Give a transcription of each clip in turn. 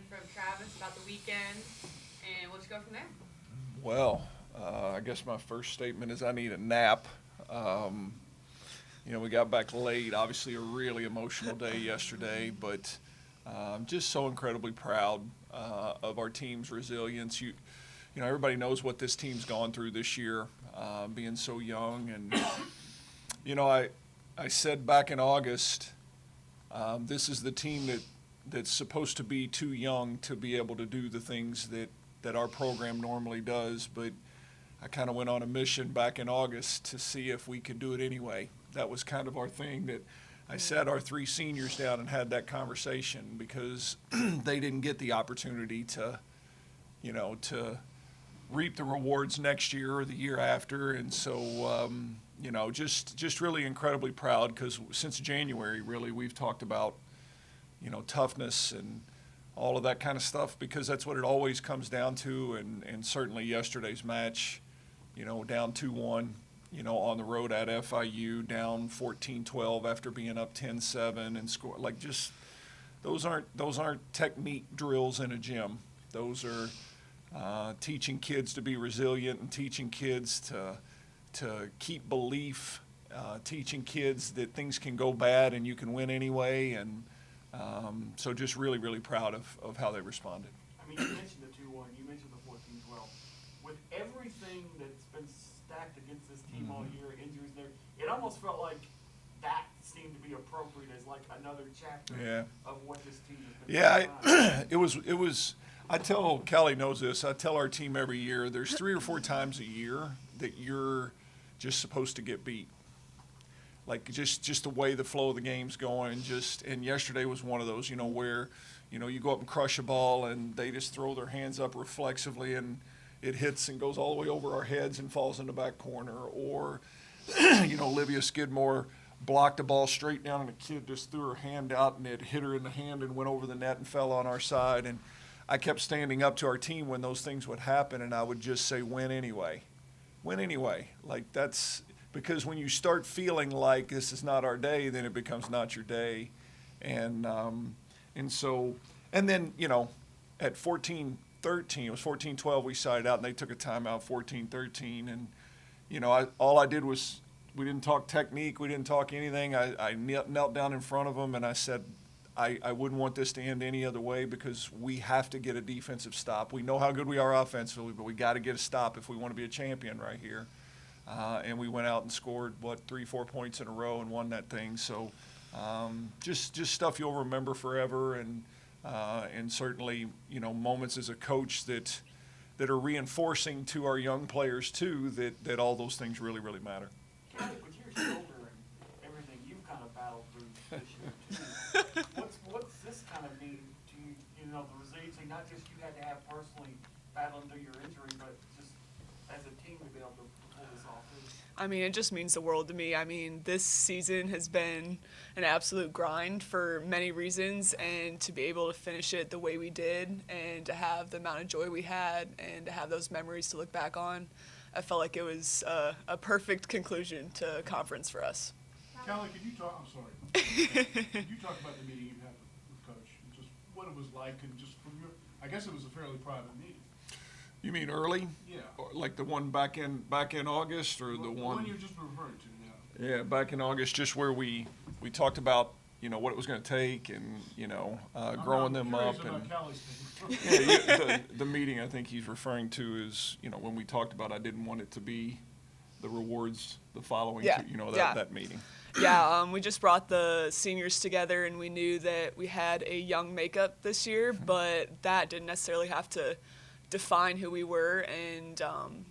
from Travis about the weekend, and we'll just go from there. Well, I guess my first statement is I need a nap. Um, we got back late. Obviously, a really emotional day yesterday, but I'm just so incredibly proud of our team's resilience. Everybody knows what this team's gone through this year, being so young. And I said back in August, this is the team that's supposed to be too young to be able to do the things that our program normally does, but I kind of went on a mission back in August to see if we could do it anyway. That was kind of our thing, that I sat our three seniors down and had that conversation because they didn't get the opportunity to reap the rewards next year or the year after. And so, just really incredibly proud because since January, really, we've talked about, toughness and all of that kind of stuff because that's what it always comes down to. And certainly yesterday's match, down 2-1, on the road at FIU, down 14-12 after being up 10-7 and score. Like, just those aren't technique drills in a gym. Those are teaching kids to be resilient and teaching kids to keep belief, teaching kids that things can go bad and you can win anyway. And so just really, really proud of how they responded. I mean, you mentioned the 2-1, you mentioned the 14-12. With everything that's been stacked against this team all year, injuries there, it almost felt like that seemed to be appropriate as like another chapter of what this team has been doing. It was. I tell Callie knows this. I tell our team every year. There's 3 or 4 times a year that you're just supposed to get beat. Like just the way the flow of the game's going. And yesterday was one of those. Where you go up and crush a ball and they just throw their hands up reflexively and it hits and goes all the way over our heads and falls in the back corner. Or Olivia Skidmore blocked a ball straight down and a kid just threw her hand out and it hit her in the hand and went over the net and fell on our side. And I kept standing up to our team when those things would happen, and I would just say, win anyway. Win anyway. Like, that's because when you start feeling like this is not our day, then it becomes not your day. And so, and then, at 14-13, it was 14-12 we sided out, and they took a timeout 14-13. And, all I did was, we didn't talk technique. We didn't talk anything. I knelt down in front of them, and I said, I wouldn't want this to end any other way because we have to get a defensive stop. We know how good we are offensively, but we got to get a stop if we want to be a champion right here. And we went out and scored, 3-4 points in a row and won that thing. So just stuff you'll remember forever, and certainly, moments as a coach that are reinforcing to our young players too that all those things really, really matter. Callie, with your shoulder and everything you've kind of battled through this year too, what's this kind of mean to you? The resiliency, not just you had to have personally battling through your injury, but just as a team to be able to pull this off too. I mean, it just means the world to me. I mean, this season has been an absolute grind for many reasons, and to be able to finish it the way we did and to have the amount of joy we had and to have those memories to look back on, I felt like it was a perfect conclusion to conference for us. Callie, could you talk? I'm sorry. Could you talk about the meeting you had with Coach? Just what it was like, and just from your, I guess it was a fairly private meeting. You mean early? Yeah. Or like the one back in August, or the one? The one you just referred to, yeah. Yeah, back in August, just where we talked about what it was going to take, and growing them up. About And Callie's thing. the meeting I think he's referring to is when we talked about I didn't want it to be the rewards the following that meeting. Yeah, we just brought the seniors together, and we knew that we had a young makeup this year, but that didn't necessarily have to define who we were, and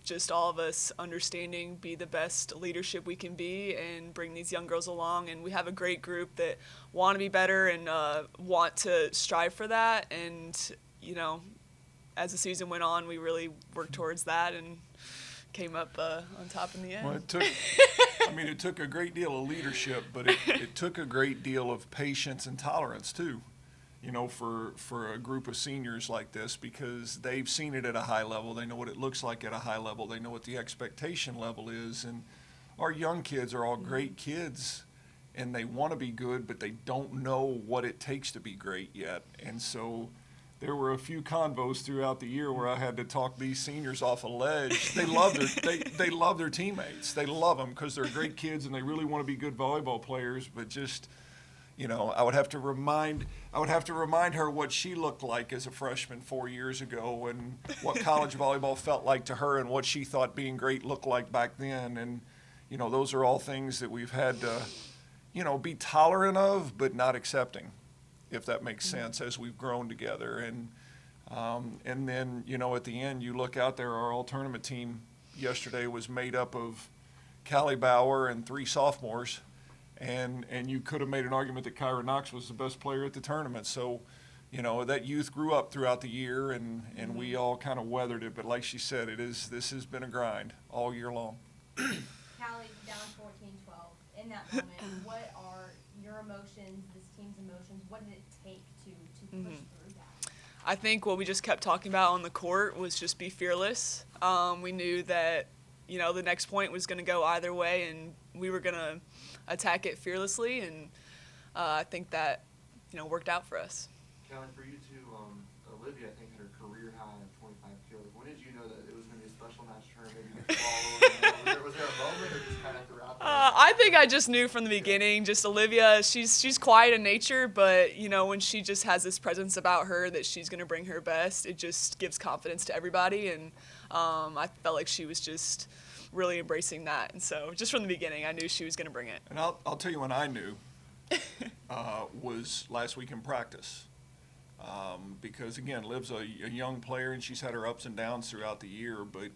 just all of us understanding be the best leadership we can be and bring these young girls along. And we have a great group that want to be better and want to strive for that. And, as the season went on, we really worked towards that and came up on top in the end. Well, it took a great deal of leadership, but it took a great deal of patience and tolerance too, for a group of seniors like this, because they've seen it at a high level. They know what it looks like at a high level. They know what the expectation level is. And our young kids are all great kids, and they want to be good, but they don't know what it takes to be great yet. And so there were a few convos throughout the year where I had to talk these seniors off a ledge. They love they love their teammates. They love them because they're great kids and they really want to be good volleyball players. But just, I would have to remind her what she looked like as a freshman 4 years ago and what college volleyball felt like to her and what she thought being great looked like back then. And those are all things that we've had to, be tolerant of but not accepting, if that makes sense, as we've grown together. And then, at the end, you look out there, our all-tournament team yesterday was made up of Callie, Bauer, and 3 sophomores. And you could have made an argument that Kyra Knox was the best player at the tournament. So, that youth grew up throughout the year, and we all kind of weathered it. But like she said, this has been a grind all year long. Callie, down 14-12. In that moment, what are your emotions, this team's emotions? What did it take to push through that? I think what we just kept talking about on the court was just be fearless. We knew that, the next point was going to go either way, and we were going to attack it fearlessly, and I think that, worked out for us. Callie, for you too, Olivia, I think, had her career high of 25 kills. When did you know that it was going to be a special match for her? Maybe the ball was there a moment, or just kind of throughout? I think I just knew from the beginning. Just Olivia, she's quiet in nature, but when she just has this presence about her that she's going to bring her best, it just gives confidence to everybody, and I felt like she was just really embracing that. And so just from the beginning, I knew she was going to bring it. And I'll tell you when I knew was last week in practice. Because, again, Liv's a young player, and she's had her ups and downs throughout the year, but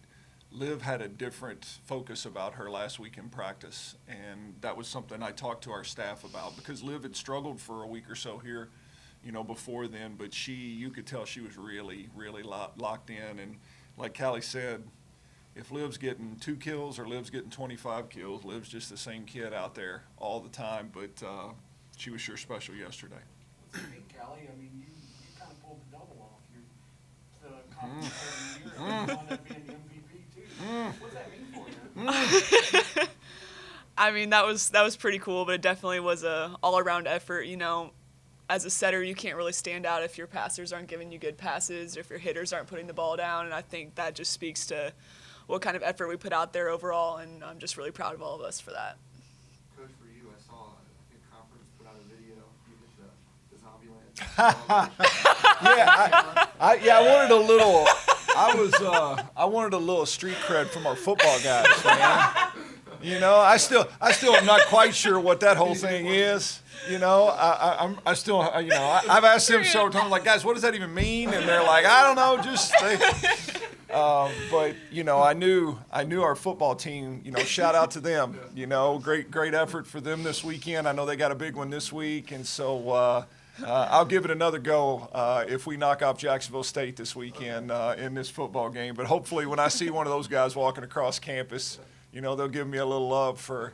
Liv had a different focus about her last week in practice, and that was something I talked to our staff about because Liv had struggled for a week or so here, before then, but you could tell she was really, really locked in. And like Callie said, if Liv's getting 2 kills or Liv's getting 25 kills, Liv's just the same kid out there all the time, but she was sure special yesterday. Callie, I mean, you kind of pulled the double off. You're the conference player of the year, and you wound up being the MVP too. What does that mean for you? I mean, that was pretty cool, but it definitely was a all-around effort. As a setter, you can't really stand out if your passers aren't giving you good passes or if your hitters aren't putting the ball down, and I think that just speaks to what kind of effort we put out there overall, and I'm just really proud of all of us for that. Coach, for you, I saw, I think Conference put out a video. You hit the Zombie Land. I wanted a little street cred from our football guys, man. I still am not quite sure what that whole thing is. I've asked them several times, like, guys, what does that even mean? And they're like, I don't know, but I knew our football team. Shout out to them. Great effort for them this weekend. I know they got a big one this week, and so I'll give it another go if we knock off Jacksonville State this weekend in this football game. But hopefully, when I see one of those guys walking across campus, they'll give me a little love for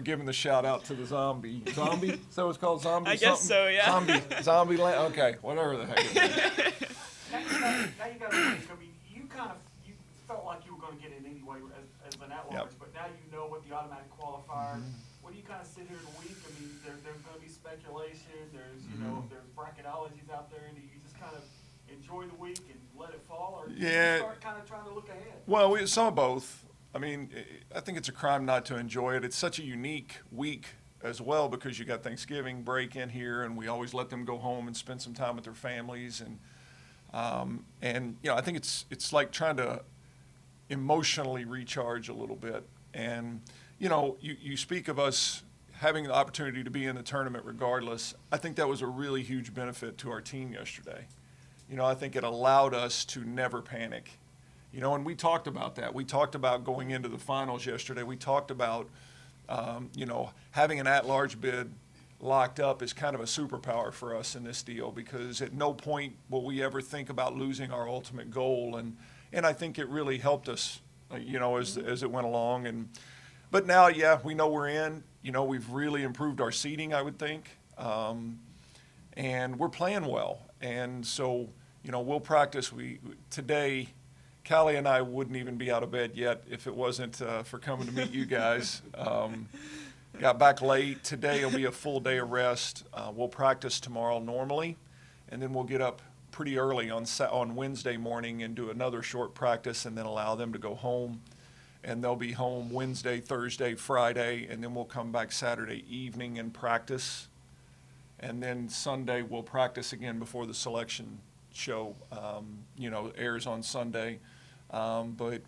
giving the shout out to the zombie. Zombie? Is that what it's called? Zombie? I guess so, yeah. Zombie land? Okay, whatever the heck it is. Now you got to think. I mean, you felt like you were going to get in anyway as an at-large, but now you know what the automatic qualifier. When you kind of sit here in a week, I mean, there's going to be speculation. There's there's bracketologies out there, and you just kind of enjoy the week and let it fall, or you start kind of trying to look ahead. Well, some of both. I mean, I think it's a crime not to enjoy it. It's such a unique week as well because you got Thanksgiving break in here, and we always let them go home and spend some time with their families. And I think it's like trying to emotionally recharge a little bit. And you speak of us having the opportunity to be in the tournament regardless. I think that was a really huge benefit to our team yesterday. I think it allowed us to never panic. And we talked about that. We talked about going into the finals yesterday. We talked about, having an at-large bid locked up is kind of a superpower for us in this deal because at no point will we ever think about losing our ultimate goal. And I think it really helped us, as it went along. But now, we know we're in. We've really improved our seeding, I would think. And we're playing well. And so, we'll practice. Today, Callie and I wouldn't even be out of bed yet if it wasn't for coming to meet you guys. Got back late. Today will be a full day of rest. We'll practice tomorrow normally. and then we'll get up pretty early on Wednesday morning and do another short practice, and then allow them to go home. And they'll be home Wednesday, Thursday, Friday, and then we'll come back Saturday evening and practice. And then Sunday we'll practice again before the selection show, airs on Sunday. But,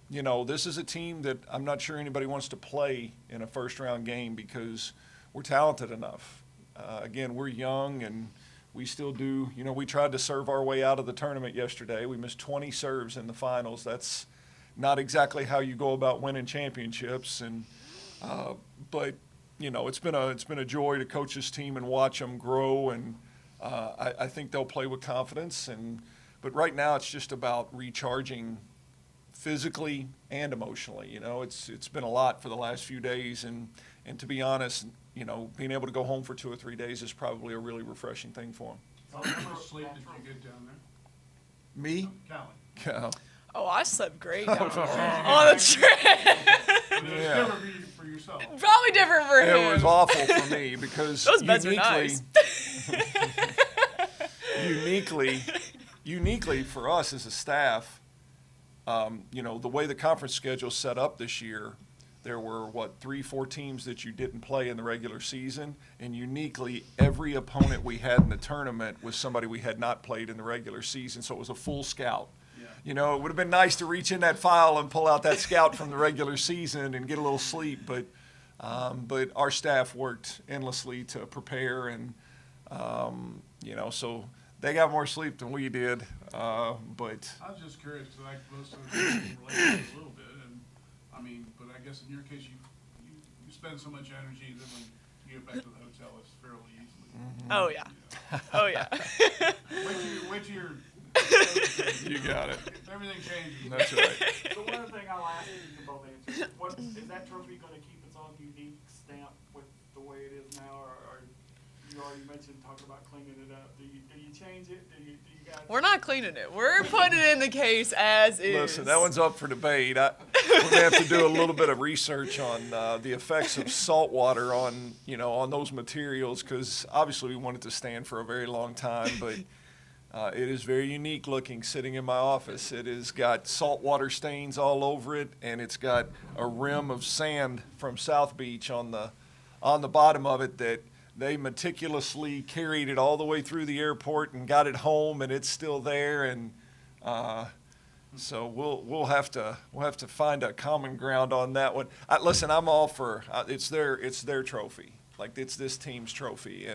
this is a team that I'm not sure anybody wants to play in a first-round game because we're talented enough. Again, we're young, and we still do. We tried to serve our way out of the tournament yesterday. We missed 20 serves in the finals. That's not exactly how you go about winning championships. And but it's been a joy to coach this team and watch them grow. And I think they'll play with confidence. But right now it's just about recharging physically and emotionally. It's been a lot for the last few days, and to be honest, being able to go home for 2 or 3 days is probably a really refreshing thing for them. How much sleep did you get down there? Me? Callie. Oh, I slept great down there on the trip. But it was Yeah. different for yourself. Probably different for him. It was awful for me because Those beds are nice. uniquely for us as a staff, the way the conference schedule set up this year, there were 3-4 teams that you didn't play in the regular season, and uniquely every opponent we had in the tournament was somebody we had not played in the regular season, so it was a full scout. Yeah. It would have been nice to reach in that file and pull out that scout from the regular season and get a little sleep, but our staff worked endlessly to prepare, and so they got more sleep than we did. But I was just curious because most of the relate to it a little bit, but I guess in your case you spend so much energy that when you get back to the hotel it's fairly easily. Oh yeah. Oh yeah. Wait till you're you got it. everything changes. That's right. So one other thing I'll ask you, you can both answer, what, is that trophy gonna keep its own unique stamp with the way it is now, or you already mentioned talking about cleaning it up, do you change it, do you guys? We're not cleaning it. We're putting it in the case as is. Listen, that one's up for debate. We're going to have to do a little bit of research on the effects of salt water on those materials, because obviously we want it to stand for a very long time, but it is very unique looking sitting in my office. It has got saltwater stains all over it, and it's got a rim of sand from South Beach on the bottom of it that they meticulously carried it all the way through the airport and got it home, and it's still there. And so we'll have to find a common ground on that one. Listen, I'm all for it's their trophy, like it's this team's trophy,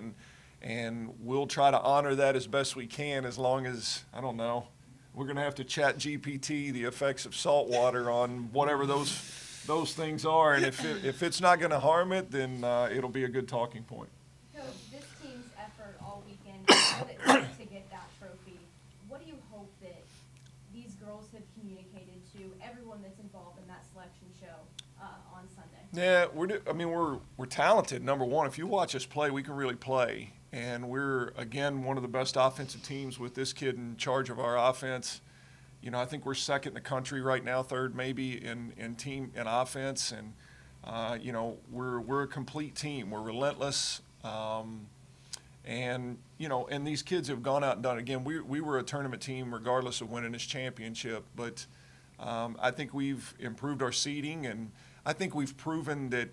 and we'll try to honor that as best we can, as long as, I don't know, we're going to have to chat GPT the effects of salt water on whatever those things are, and if it's not going to harm it, then it'll be a good talking point. So this team's effort all weekend, what it took to get that trophy, what do you hope that these girls have communicated to everyone that's involved in that selection show on Sunday? Yeah, we're talented. Number one, if you watch us play, we can really play. And we're, again, one of the best offensive teams with this kid in charge of our offense. I think we're second in the country right now, third maybe in offense. And, we're a complete team. We're relentless. And these kids have gone out and done it. Again, we were a tournament team regardless of winning this championship. But I think we've improved our seeding, and I think we've proven that,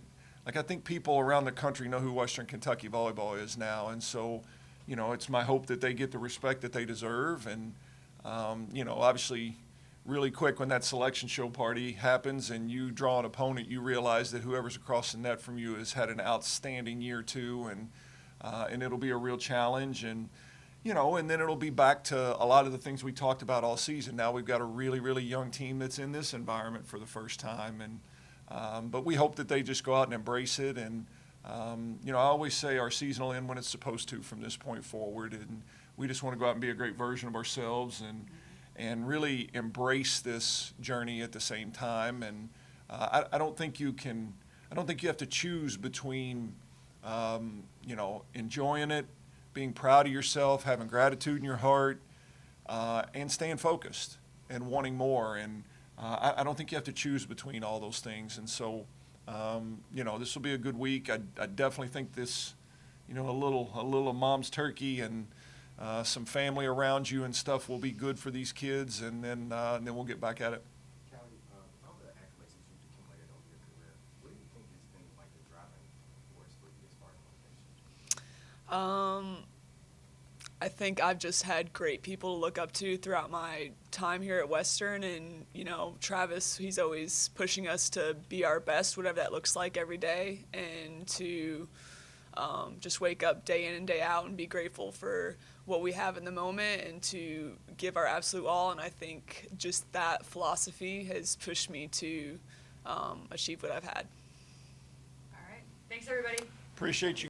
I think people around the country know who Western Kentucky volleyball is now. And so, it's my hope that they get the respect that they deserve. And, obviously really quick when that selection show party happens and you draw an opponent, you realize that whoever's across the net from you has had an outstanding year too. And it'll be a real challenge. And, and then it'll be back to a lot of the things we talked about all season. Now we've got a really, really young team that's in this environment for the first time. And, but we hope that they just go out and embrace it. And, I always say our season will end when it's supposed to from this point forward. And we just want to go out and be a great version of ourselves and really embrace this journey at the same time. And I don't think you have to choose between, enjoying it, being proud of yourself, having gratitude in your heart, and staying focused and wanting more. And I don't think you have to choose between all those things. And so, this will be a good week. I definitely think this, a little mom's turkey and some family around you and stuff will be good for these kids, and then we'll get back at it. Callie, all the accolades that you've accumulated over your career, what do you think has been like the driving force for you as far as motivation? I think I've just had great people to look up to throughout my time here at Western, and Travis, he's always pushing us to be our best, whatever that looks like every day, and to just wake up day in and day out and be grateful for what we have in the moment and to give our absolute all. And I think just that philosophy has pushed me to achieve what I've had. All right. Thanks, everybody. Appreciate you